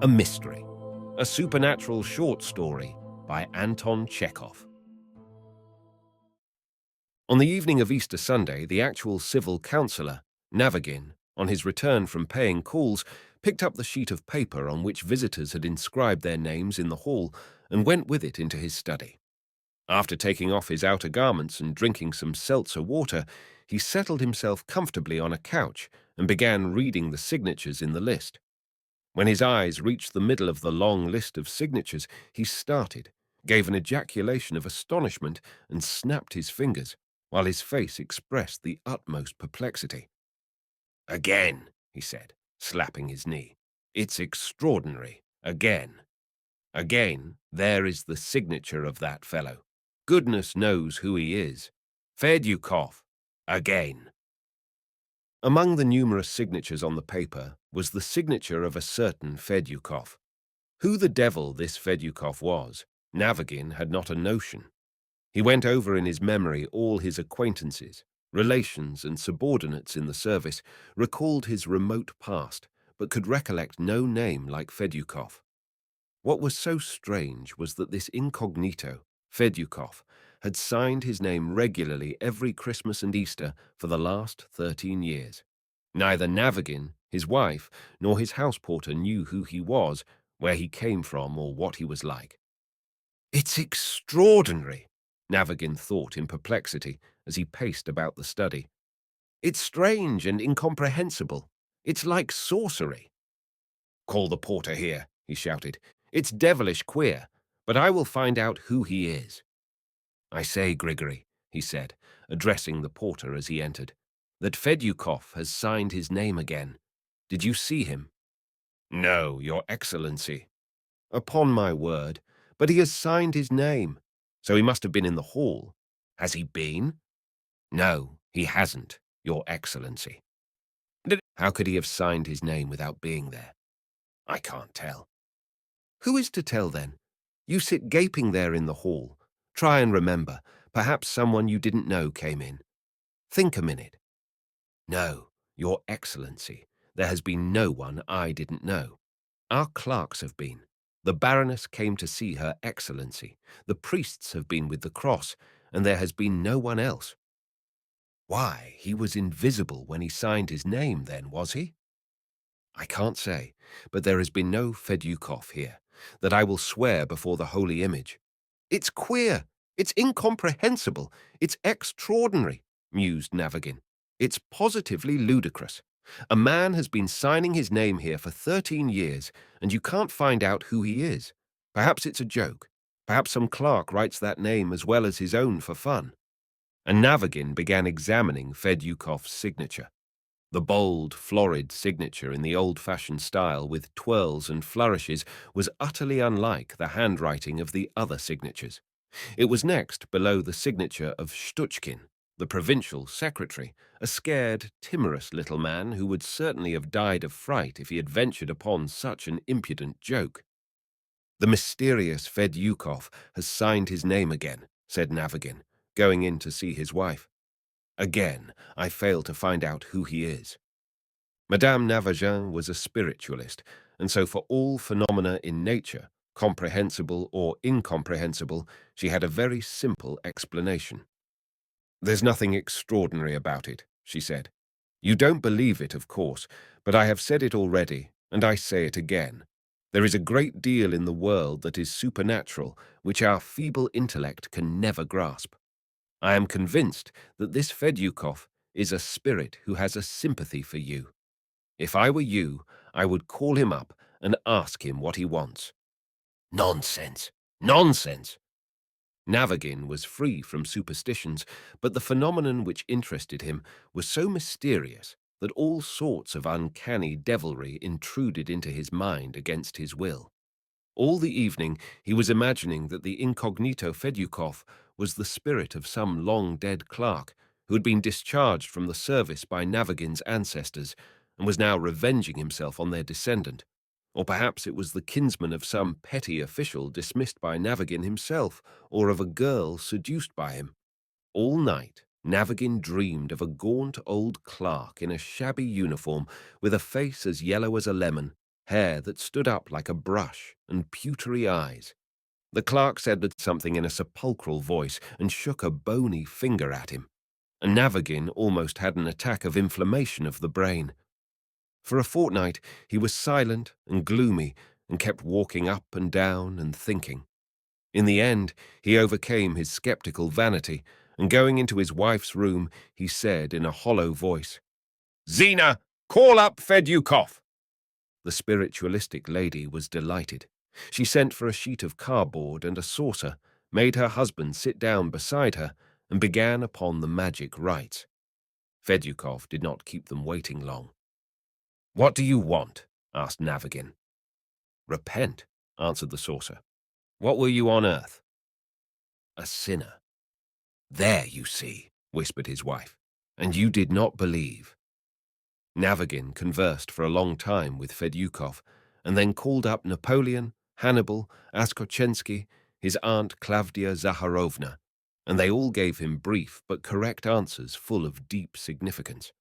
A Mystery, a supernatural short story by Anton Chekhov. On the evening of Easter Sunday, the actual civil councillor, Navagin, on his return from paying calls, picked up the sheet of paper on which visitors had inscribed their names in the hall and went with it into his study. After taking off his outer garments and drinking some seltzer water, he settled himself comfortably on a couch and began reading the signatures in the list. When his eyes reached the middle of the long list of signatures, he started, gave an ejaculation of astonishment, and snapped his fingers, while his face expressed the utmost perplexity. "Again," he said, slapping his knee. "It's extraordinary. Again. Again, there is the signature of that fellow. Goodness knows who he is. Fedyukov. Again." Among the numerous signatures on the paper was the signature of a certain Fedyukov. Who the devil this Fedyukov was, Navagin had not a notion. He went over in his memory all his acquaintances, relations and subordinates in the service, recalled his remote past, but could recollect no name like Fedyukov. What was so strange was that this incognito, Fedyukov, had signed his name regularly every Christmas and Easter for the last 13 years. Neither Navagin, his wife, nor his house porter knew who he was, where he came from, or what he was like. "It's extraordinary," Navagin thought in perplexity as he paced about the study. "It's strange and incomprehensible. It's like sorcery." "Call the porter here," he shouted. "It's devilish queer, but I will find out who he is." "I say, Grigory," he said, addressing the porter as he entered, "that Fedyukov has signed his name again. Did you see him?" "No, Your Excellency." "Upon my word, but he has signed his name. So he must have been in the hall. Has he been?" "No, he hasn't, Your Excellency." "How could he have signed his name without being there?" "I can't tell." "Who is to tell then? You sit gaping there in the hall. Try and remember. Perhaps someone you didn't know came in. Think a minute." "No, Your Excellency, there has been no one I didn't know. Our clerks have been. The Baroness came to see Her Excellency. The priests have been with the cross, and there has been no one else." "Why, he was invisible when he signed his name then, was he?" "I can't say, but there has been no Fedyukov here, that I will swear before the holy image." "It's queer, it's incomprehensible, it's extraordinary," mused Navagin. "It's positively ludicrous. A man has been signing his name here for 13 years, and you can't find out who he is. Perhaps it's a joke. Perhaps some clerk writes that name as well as his own for fun." And Navagin began examining Fedyukov's signature. The bold, florid signature in the old-fashioned style with twirls and flourishes was utterly unlike the handwriting of the other signatures. It was next below the signature of Shtuchkin, the provincial secretary, a scared, timorous little man who would certainly have died of fright if he had ventured upon such an impudent joke. "The mysterious Fedyukov has signed his name again," said Navagin, going in to see his wife. "Again, I fail to find out who he is." Madame Navagin was a spiritualist, and so for all phenomena in nature, comprehensible or incomprehensible, she had a very simple explanation. "There's nothing extraordinary about it," she said. "You don't believe it, of course, but I have said it already, and I say it again. There is a great deal in the world that is supernatural, which our feeble intellect can never grasp. I am convinced that this Fedyukov is a spirit who has a sympathy for you. If I were you, I would call him up and ask him what he wants." "Nonsense! Nonsense!" Navagin was free from superstitions, but the phenomenon which interested him was so mysterious that all sorts of uncanny devilry intruded into his mind against his will. All the evening he was imagining that the incognito Fedyukov was the spirit of some long-dead clerk who had been discharged from the service by Navagin's ancestors and was now revenging himself on their descendant. Or perhaps it was the kinsman of some petty official dismissed by Navagin himself, or of a girl seduced by him. All night, Navagin dreamed of a gaunt old clerk in a shabby uniform with a face as yellow as a lemon, hair that stood up like a brush, and pewtery eyes. The clerk said something in a sepulchral voice and shook a bony finger at him, and Navagin almost had an attack of inflammation of the brain. For a fortnight he was silent and gloomy and kept walking up and down and thinking. In the end, he overcame his skeptical vanity, and going into his wife's room, he said in a hollow voice, "Zina, call up Fedyukov!" The spiritualistic lady was delighted. She sent for a sheet of cardboard and a saucer, made her husband sit down beside her, and began upon the magic rites. Fedyukov did not keep them waiting long. "What do you want?" asked Navagin. "Repent," answered the saucer. "What were you on earth?" "A sinner." "There, you see," whispered his wife, "and you did not believe." Navagin conversed for a long time with Fedyukov, and then called up Napoleon, Hannibal, Askotchensky, his aunt Klavdia Zaharovna, and they all gave him brief but correct answers full of deep significance.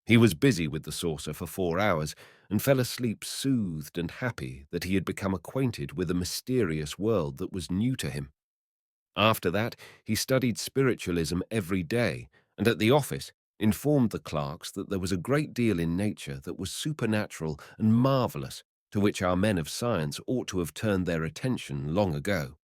He was busy with the saucer for 4 hours and fell asleep soothed and happy that he had become acquainted with a mysterious world that was new to him. After that, he studied spiritualism every day, and at the office informed the clerks that there was a great deal in nature that was supernatural and marvelous, to which our men of science ought to have turned their attention long ago.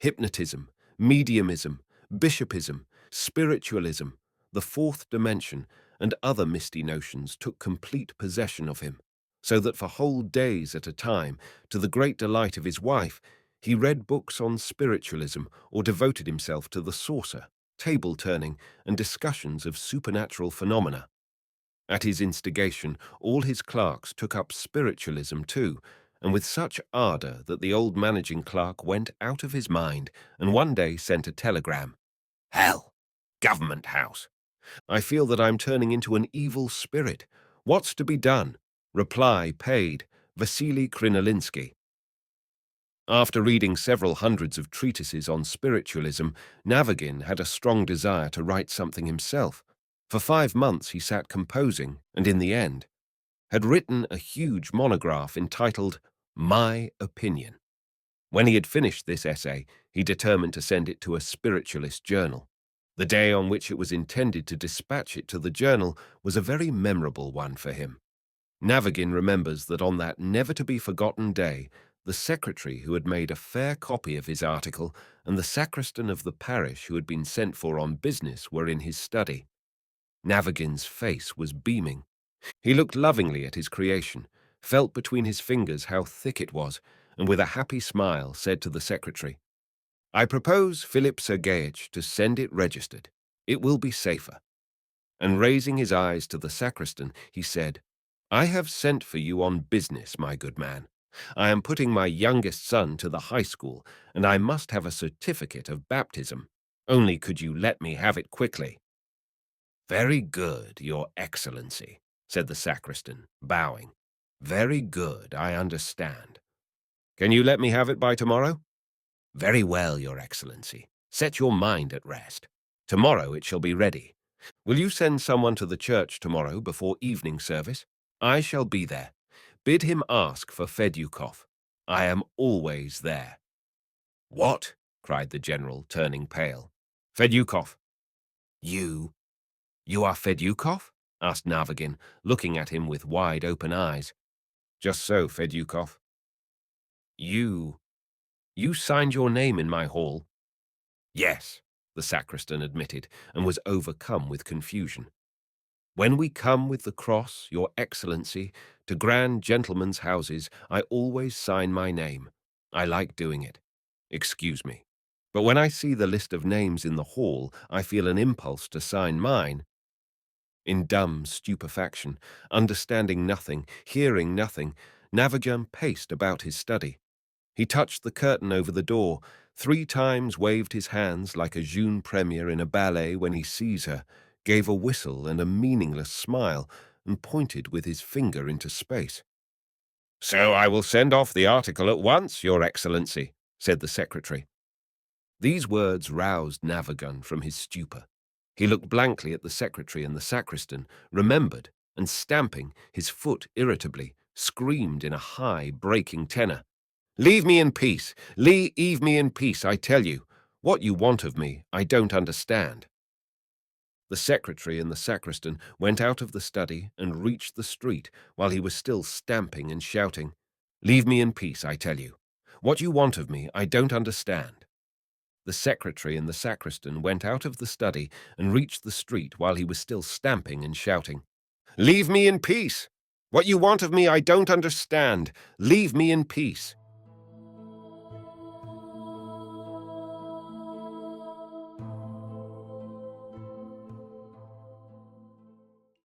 Hypnotism, mediumism, bishopism, spiritualism, the fourth dimension, and other misty notions took complete possession of him, so that for whole days at a time, to the great delight of his wife, he read books on spiritualism or devoted himself to the saucer, table-turning, and discussions of supernatural phenomena. At his instigation, all his clerks took up spiritualism too, and with such ardor that the old managing clerk went out of his mind and one day sent a telegram. "Hell! Government House! I feel that I'm turning into an evil spirit. What's to be done? Reply paid. Vasily Krinolinsky." After reading several hundreds of treatises on spiritualism, Navagin had a strong desire to write something himself. For 5 months he sat composing, and in the end, had written a huge monograph entitled My Opinion. When he had finished this essay, he determined to send it to a spiritualist journal. The day on which it was intended to dispatch it to the journal was a very memorable one for him. Navagin remembers that on that never-to-be-forgotten day, the secretary who had made a fair copy of his article and the sacristan of the parish who had been sent for on business were in his study. Navagin's face was beaming. He looked lovingly at his creation, felt between his fingers how thick it was, and with a happy smile said to the secretary, "I propose, Philip Sergeyich, to send it registered. It will be safer." And raising his eyes to the sacristan, he said, "I have sent for you on business, my good man. I am putting my youngest son to the high school, and I must have a certificate of baptism. Only could you let me have it quickly?" "Very good, Your Excellency," said the sacristan, bowing. "Very good, I understand. Can you let me have it by tomorrow?" "Very well, Your Excellency. Set your mind at rest. Tomorrow it shall be ready. Will you send someone to the church tomorrow before evening service? I shall be there. Bid him ask for Fedyukov. I am always there." "What?" cried the general, turning pale. "Fedyukov." "You are Fedyukov?" asked Navagin, looking at him with wide-open eyes. "Just so, Fedyukov." You signed your name in my hall?" "Yes," the sacristan admitted, and was overcome with confusion. "When we come with the cross, Your Excellency, to grand gentlemen's houses, I always sign my name. I like doing it. Excuse me. But when I see the list of names in the hall, I feel an impulse to sign mine." In dumb stupefaction, understanding nothing, hearing nothing, Navagin paced about his study. He touched the curtain over the door, 3 times waved his hands like a jeune premiere in a ballet when he sees her, gave a whistle and a meaningless smile, and pointed with his finger into space. "So I will send off the article at once, Your Excellency," said the secretary. These words roused Navagin from his stupor. He looked blankly at the secretary and the sacristan, remembered, and stamping his foot irritably, screamed in a high, breaking tenor. "Leave me in peace! Leave me in peace, I tell you! What you want of me, I don't understand." The secretary and the sacristan went out of the study and reached the street while he was still stamping and shouting, "Leave me in peace, I tell you! What you want of me, I don't understand." The secretary and the sacristan went out of the study and reached the street while he was still stamping and shouting, "Leave me in peace! What you want of me, I don't understand. Leave me in peace."